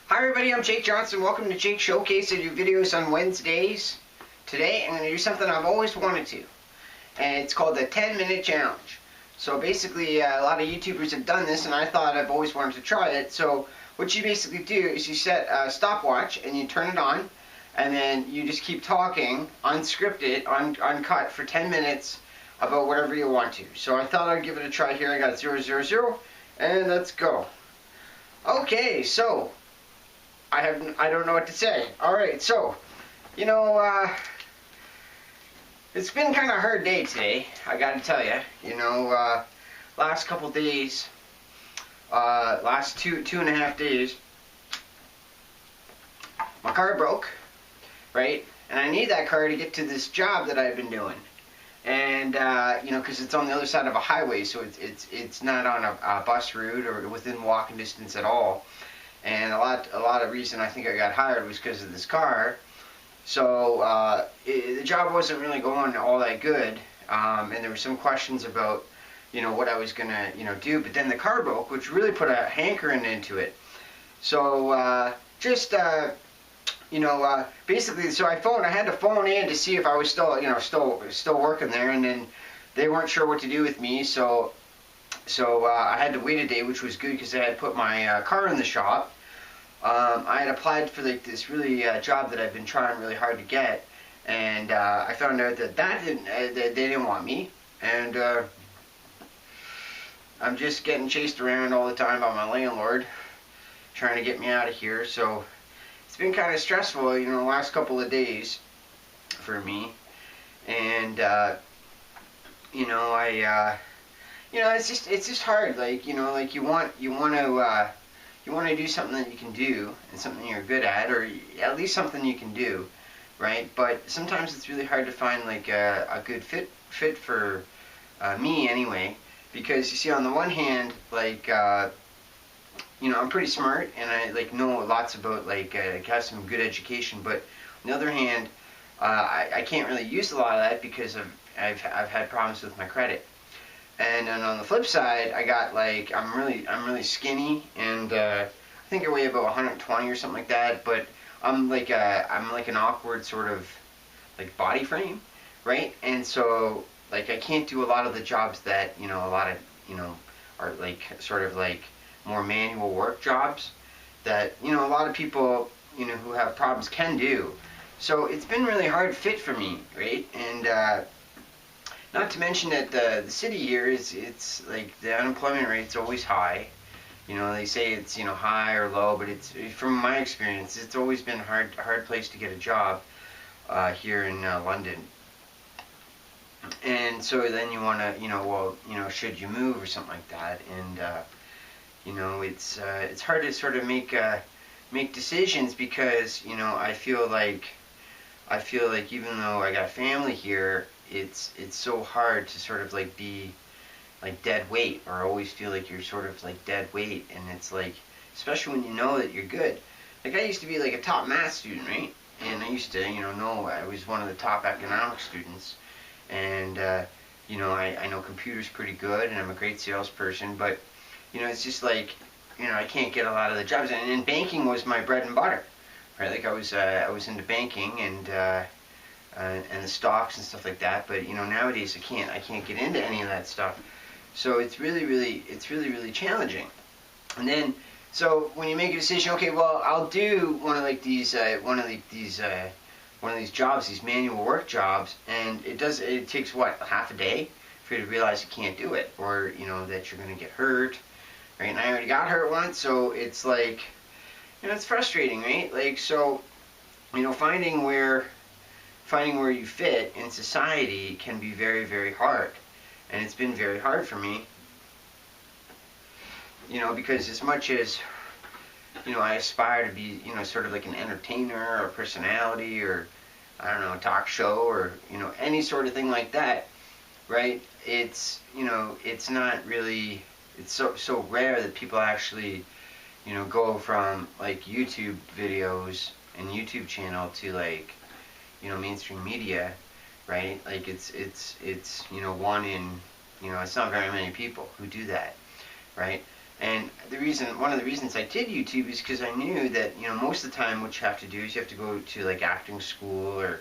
Hi everybody, I'm Jake Johnston. Welcome to Jake Showcase. I do videos on Wednesdays. Today I'm going to do something I've always wanted to, and it's called the 10-minute challenge. So basically a lot of YouTubers have done this, and I thought I've always wanted to try it. So what you basically do is you set a stopwatch and you turn it on, and then you just keep talking, unscripted, uncut for 10 minutes about whatever you want to. So I thought I'd give it a try here. I got 000, and let's go. Okay, so I don't know what to say. Alright, so, you know, it's been kind of a hard day today, I gotta tell you. You know, last couple days, last two and a half days, my car broke, right? And I need that car to get to this job that I've been doing. And, you know, because it's on the other side of a highway, so it's not on a bus route or within walking distance at all. And a lot of reason I think I got hired was because of this car. So the job wasn't really going all that good, and there were some questions about, you know, what I was gonna, you know, do. But then the car broke, which really put a hankering into it. So you know, basically, so I had to phone in to see if I was still, you know, still working there, and then they weren't sure what to do with me. So I had to wait a day, which was good because I had put my car in the shop. I had applied for like this really job that I've been trying really hard to get, and I found out that they didn't want me, and I'm just getting chased around all the time by my landlord, trying to get me out of here. So it's been kind of stressful, you know, the last couple of days for me, and you know, you know, it's just hard. Like, you know, like you want to do something that you can do and something you're good at, or at least something you can do, right? But sometimes it's really hard to find like a good fit for me anyway, because you see, on the one hand, like you know, I'm pretty smart and I like know lots about like have some good education, but on the other hand, I can't really use a lot of that because I've had problems with my credit. And then on the flip side, I got like, I'm really skinny, and I think I weigh about 120 or something like that, but I'm like an awkward sort of like body frame, right? And so like I can't do a lot of the jobs that, you know, a lot of, you know, are like sort of like more manual work jobs that, you know, a lot of people, you know, who have problems can do. So it's been really hard fit for me, right? And not to mention that the city here it's like the unemployment rate's always high. You know, they say it's, you know, high or low, but it's, from my experience, it's always been a hard place to get a job here in London. And so then you want to, you know, well, you know, should you move or something like that? And you know, it's hard to sort of make decisions, because, you know, I feel like even though I got family here, it's so hard to sort of like be like dead weight, or always feel like you're sort of like dead weight. And it's like, especially when you know that you're good. Like, I used to be like a top math student, right? And I used to, you know I was one of the top economics students, and you know, I know computers pretty good, and I'm a great salesperson, but you know, it's just like, you know, I can't get a lot of the jobs. And banking was my bread and butter, right? Like I was into banking and the stocks and stuff like that. But, you know, nowadays I can't get into any of that stuff. So it's really challenging. And then, so when you make a decision, okay, well, I'll do one of these jobs, these manual work jobs, and it takes what, half a day for you to realize you can't do it, or, you know, that you're going to get hurt, right? And I already got hurt once, so it's like, you know, it's frustrating, right? Like, so, you know, finding where you fit in society can be very hard, and it's been very hard for me, you know, because as much as, you know, I aspire to be, you know, sort of like an entertainer or a personality, or I don't know, a talk show, or, you know, any sort of thing like that, right? It's, you know, it's not really, it's so rare that people actually, you know, go from like YouTube videos and YouTube channel to like, you know, mainstream media, right? Like it's you know, one in, you know, it's not very many people who do that, right? And one of the reasons I did YouTube is because I knew that, you know, most of the time what you have to do is you have to go to like acting school or,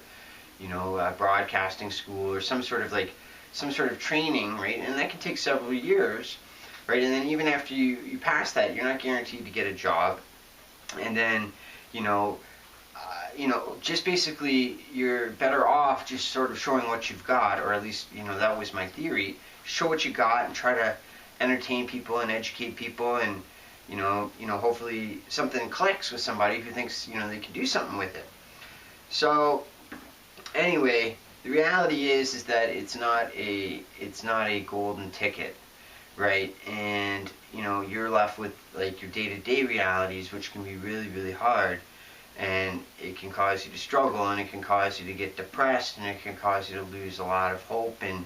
you know, broadcasting school or some sort of training, right? And that can take several years, right? And then even after you pass that, you're not guaranteed to get a job. And then, you know, just basically you're better off just sort of showing what you've got, or at least, you know, that was my theory. Show what you got and try to entertain people and educate people, and you know, hopefully something clicks with somebody who thinks, you know, they can do something with it. So anyway, the reality is that it's not a golden ticket, right? And you know, you're left with like your day-to-day realities, which can be really, really hard, and it can cause you to struggle, and it can cause you to get depressed, and it can cause you to lose a lot of hope, and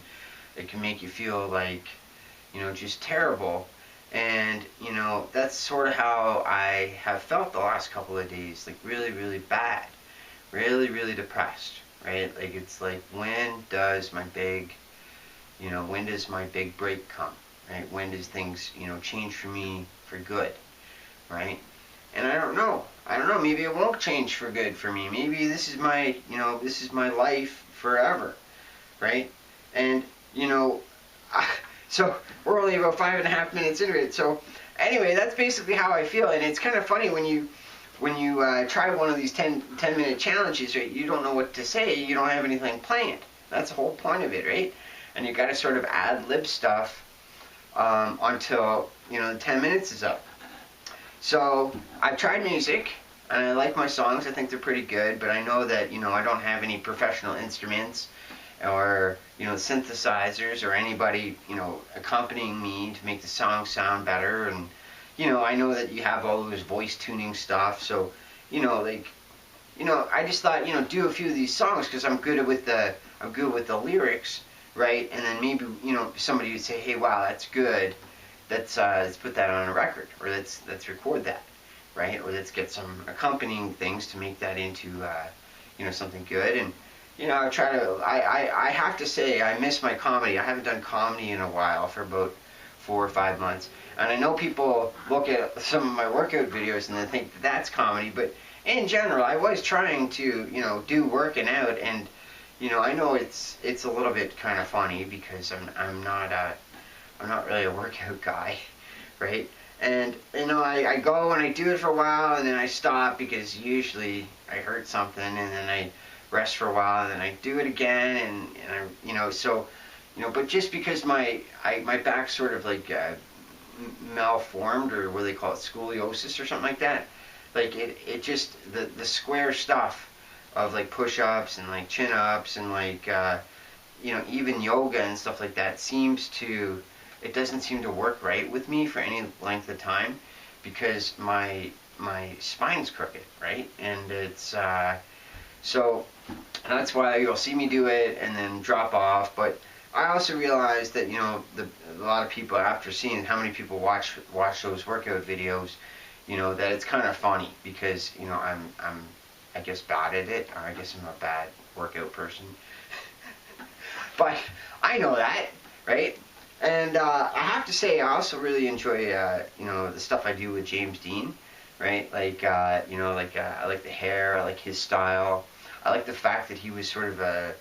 it can make you feel like, you know, just terrible. And you know, that's sort of how I have felt the last couple of days, like really, really bad, really, really depressed, right? Like it's like, when does my big break come, right? When does things, you know, change for me for good, right? And I don't know, maybe it won't change for good for me. Maybe this is my, you know, this is my life forever, right? And you know, so we're only about 5.5 minutes into it. So anyway, that's basically how I feel. And it's kind of funny when you try one of these 10-minute challenges, right? You don't know what to say. You don't have anything planned. That's the whole point of it, right? And you got to sort of ad-lib stuff until, you know, the 10 minutes is up. So I've tried music, and I like my songs. I think they're pretty good. But I know that, you know, I don't have any professional instruments or, you know, synthesizers or anybody, you know, accompanying me to make the song sound better. And you know, I know that you have all those voice tuning stuff, so you know, like, you know, I just thought, you know, do a few of these songs because I'm good with the lyrics, right? And then maybe, you know, somebody would say, hey, wow, that's good, let's put that on a record, or let's record that, right? Or let's get some accompanying things to make that into you know, something good. And you know, I have to say, I miss my comedy. I haven't done comedy in a while, for about 4 or 5 months. And I know people look at some of my workout videos and they think that that's comedy, but in general, I was trying to, you know, do working out, and you know, I know it's a little bit kind of funny because I'm not really a workout guy, right? And you know, I go and I do it for a while, and then I stop because usually I hurt something, and then I rest for a while, and then I do it again, and I, you know, so, you know, but just because my back sort of like malformed, or what do they call it, scoliosis or something like that, like it just, the square stuff of like push-ups and like chin-ups and like you know, even yoga and stuff like that it doesn't seem to work right with me for any length of time, because my spine's crooked, right? And it's so that's why you'll see me do it and then drop off. But I also realized that, you know, a lot of people, after seeing how many people watch those workout videos, you know, that it's kind of funny because, you know, I'm I guess bad at it, or I guess I'm a bad workout person. But I know that, right? And I have to say, I also really enjoy you know, the stuff I do with James Dean, right? Like you know, like I like the hair, I like his style. I like the fact that he was sort of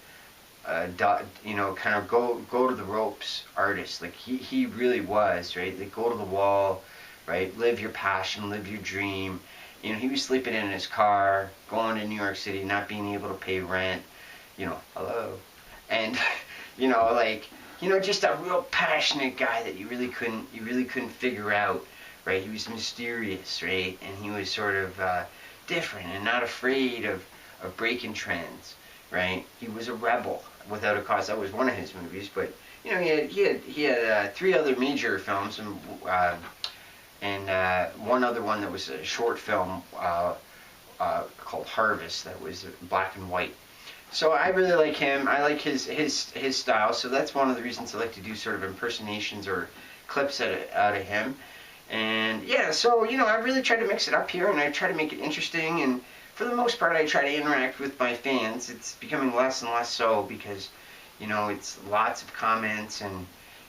you know, kind of go to the ropes artist. Like he really was, right? Like, go to the wall, right? Live your passion, live your dream. You know, he was sleeping in his car, going to New York City, not being able to pay rent. You know, hello, and you know, like, you know, just a real passionate guy that you really couldn't figure out, right? He was mysterious, right? And he was sort of different and not afraid of breaking trends, right? He was a rebel without a cause. That was one of his movies, but you know, he had 3 other major films, and one other one that was a short film called Harvest, that was black and white. So I really like him. I like his style. So that's one of the reasons I like to do sort of impersonations or clips out of him. And yeah, so you know, I really try to mix it up here, and I try to make it interesting. And for the most part, I try to interact with my fans. It's becoming less and less so because, you know, it's lots of comments, and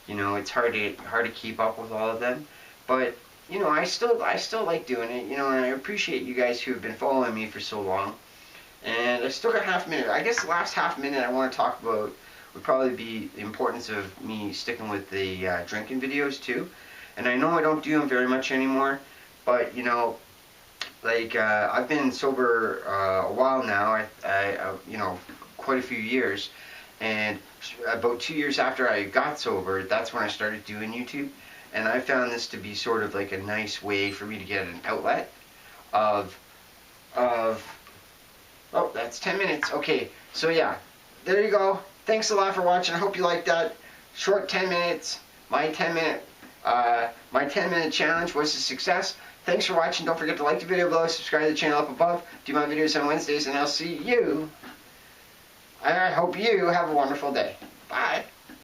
you know, it's hard to keep up with all of them. But you know, I still like doing it, you know, and I appreciate you guys who have been following me for so long. And I still got half a minute. I guess the last half minute I want to talk about would probably be the importance of me sticking with the drinking videos too. And I know I don't do them very much anymore, but you know, like I've been sober a while now. You know, quite a few years, and about 2 years after I got sober, that's when I started doing YouTube. And I found this to be sort of like a nice way for me to get an outlet of oh, that's 10 minutes. Okay, so yeah, there you go. Thanks a lot for watching. I hope you liked that short 10 minutes. My 10-minute challenge was a success. Thanks for watching. Don't forget to like the video below, subscribe to the channel up above, do my videos on Wednesdays, and I'll see you. I hope you have a wonderful day. Bye.